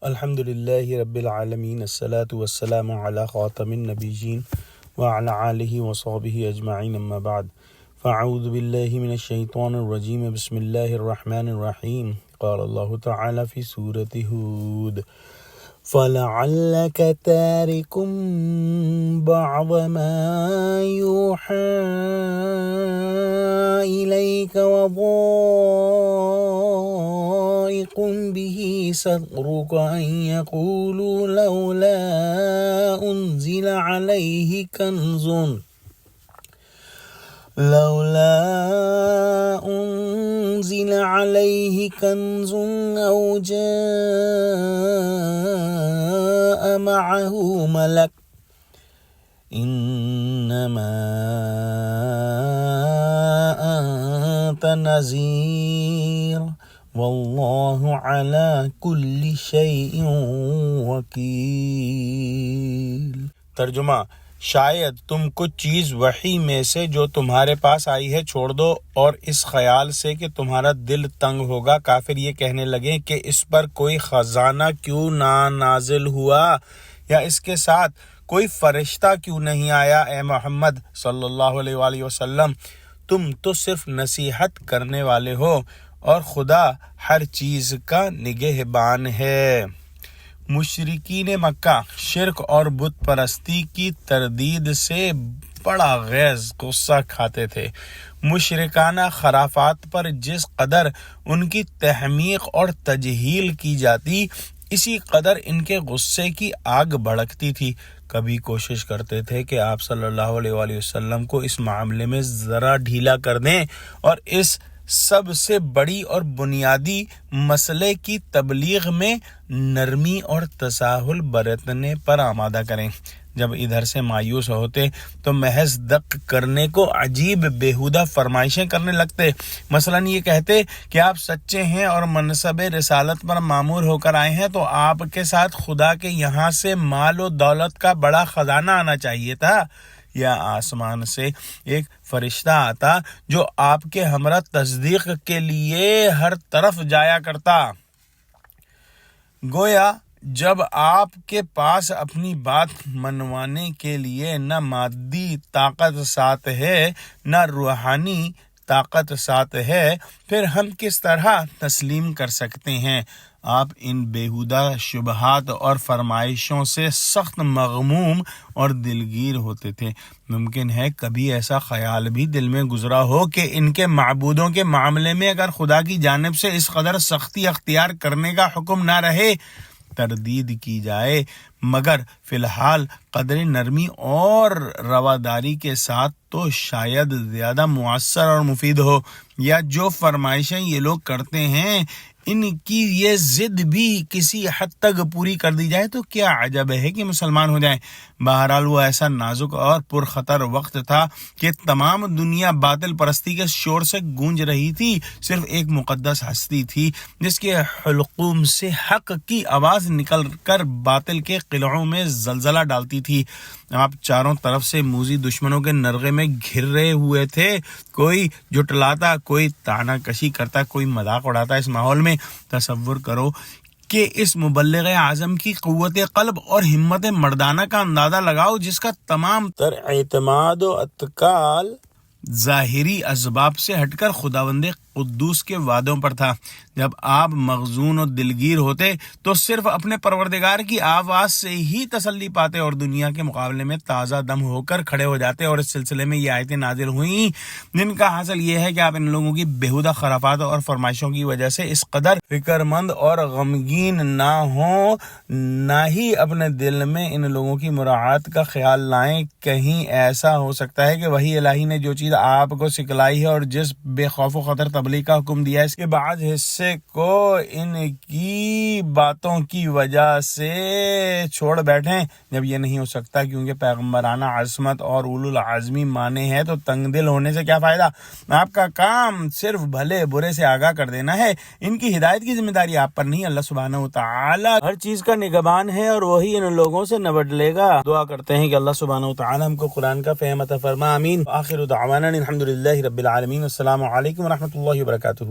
الحمد للہ رب العالمین الصلاة والسلام علی خاتم النبیین وعلی آلہ وصحبہ اجمعین اما بعد فاعوذ باللہ من الشیطان الرجیم بسم اللہ الرحمن الرحیم قال اللہ تعالی فی سورۃ ہود فَلَعَلَّكَ تَارِكٌ بَعْضَ مَا يُوحَىٰ إِلَيْكَ وَضَائِقٌ بِهِ صَدْرُكَ أَن يَقُولُوا لَوْلَا أُنزِلَ عليه كنز أو جاء معه ملك إنما أنت نذير والله على كل شيء وكيل۔ ترجمہ: شاید تم کچھ چیز وحی میں سے جو تمہارے پاس آئی ہے چھوڑ دو، اور اس خیال سے کہ تمہارا دل تنگ ہوگا کافر یہ کہنے لگیں کہ اس پر کوئی خزانہ کیوں نہ نازل ہوا، یا اس کے ساتھ کوئی فرشتہ کیوں نہیں آیا۔ اے محمد صلی اللہ علیہ وآلہ وسلم، تم تو صرف نصیحت کرنے والے ہو اور خدا ہر چیز کا نگہبان ہے۔ مشرکین مکہ شرک اور بت پرستی کی تردید سے بڑا غصہ کھاتے تھے۔ مشرکانہ خرافات پر جس قدر ان کی تحمیق اور تجہیل کی جاتی، اسی قدر ان کے غصے کی آگ بھڑکتی تھی۔ کبھی کوشش کرتے تھے کہ آپ صلی اللہ علیہ وآلہ وسلم کو اس معاملے میں ذرا ڈھیلا کر دیں اور اس سب سے بڑی اور بنیادی مسئلے کی تبلیغ میں نرمی اور تساہل برتنے پر آمادہ کریں۔ جب ادھر سے مایوس ہوتے تو محض دق کرنے کو عجیب بیہودہ فرمائشیں کرنے لگتے۔ مثلا یہ کہتے کہ آپ سچے ہیں اور منصب رسالت پر مامور ہو کر آئے ہیں تو آپ کے ساتھ خدا کے یہاں سے مال و دولت کا بڑا خزانہ آنا چاہیے تھا، یا آسمان سے ایک فرشتہ آتا جو آپ کے ہمراہ تصدیق کے لیے ہر طرف جایا کرتا۔ گویا جب آپ کے پاس اپنی بات منوانے کے لیے نہ مادی طاقت ساتھ ہے نہ روحانی طاقت ساتھ ہے، پھر ہم کس طرح تسلیم کر سکتے ہیں؟ آپ ان بیہودہ شبہات اور فرمائشوں سے سخت مغموم اور دلگیر ہوتے تھے۔ ممکن ہے کبھی ایسا خیال بھی دل میں گزرا ہو کہ ان کے معبودوں کے معاملے میں اگر خدا کی جانب سے اس قدر سختی اختیار کرنے کا حکم نہ رہے، تردید کی جائے، مگر فی الحال قدر نرمی اور رواداری کے ساتھ تو شاید زیادہ مؤثر اور مفید ہو۔ یا جو فرمائشیں یہ لوگ کرتے ہیں ان کی یہ ضد بھی کسی حد تک پوری کر دی جائے تو کیا عجب ہے کہ مسلمان ہو جائیں۔ بہرحال وہ ایسا نازک اور پرخطر وقت تھا کہ تمام دنیا باطل پرستی کے شور سے گونج رہی تھی۔ صرف ایک مقدس ہستی تھی جس کے حلقوم سے حق کی آواز نکل کر باطل کے قلعوں میں زلزلہ ڈالتی تھی۔ آپ چاروں طرف سے موذی دشمنوں کے نرغے میں گھرے ہوئے تھے، کوئی جھٹلاتا، کوئی طعنہ کشی کرتا، کوئی مذاق اڑاتا۔ اس ماحول میں تصور کرو کہ اس مبلغ اعظم کی قوت قلب اور ہمت مردانہ کا اندازہ لگاؤ، جس کا تمام تر اعتماد و اتکال ظاہری اسباب سے ہٹ کر خداوند قدوس کے وعدوں پر تھا۔ جب آپ مغزون و دلگیر ہوتے تو صرف اپنے پروردگار کی آواز سے ہی تسلی پاتے اور دنیا کے مقابلے میں تازہ دم ہو کر کھڑے ہو جاتے۔ اور اس سلسلے میں یہ آیتیں نازل ہوئیں جن کا حاصل یہ ہے کہ آپ ان لوگوں کی بیہودہ خرافات اور فرمائشوں کی وجہ سے اس قدر فکر مند اور غمگین نہ ہوں، نہ ہی اپنے دل میں ان لوگوں کی مراعات کا خیال لائیں۔ کہیں ایسا ہو سکتا ہے کہ وحی الہی نے جو چیز آپ کو سکھلائی ہے اور جس بے خوف و خطر تبلیغ کا حکم دیا ہے، اس کے بعض حصے کو ان کی باتوں کی وجہ سے چھوڑ بیٹھیں۔ جب یہ نہیں ہو سکتا کیونکہ پیغمبرانہ عصمت اور اولو العزمی مانے ہیں تو تنگ دل ہونے سے کیا فائدہ؟ آپ کا کام صرف بھلے برے سے آگاہ کر دینا ہے۔ ان کی ہدایت کی ذمہ داری آپ پر نہیں، اللہ سبحانہ وتعالی ہر چیز کا نگہبان ہے اور وہی ان لوگوں سے نبٹ لے گا۔ دعا کرتے ہیں کہ اللہ سبحانہ وتعالی ہم کو قرآن کا فہم عطا فرما، آمین۔ آخر دعوانا الحمدللہ رب العالمین۔ السلام علیکم ورحمۃ اللہ وبرکاتہ۔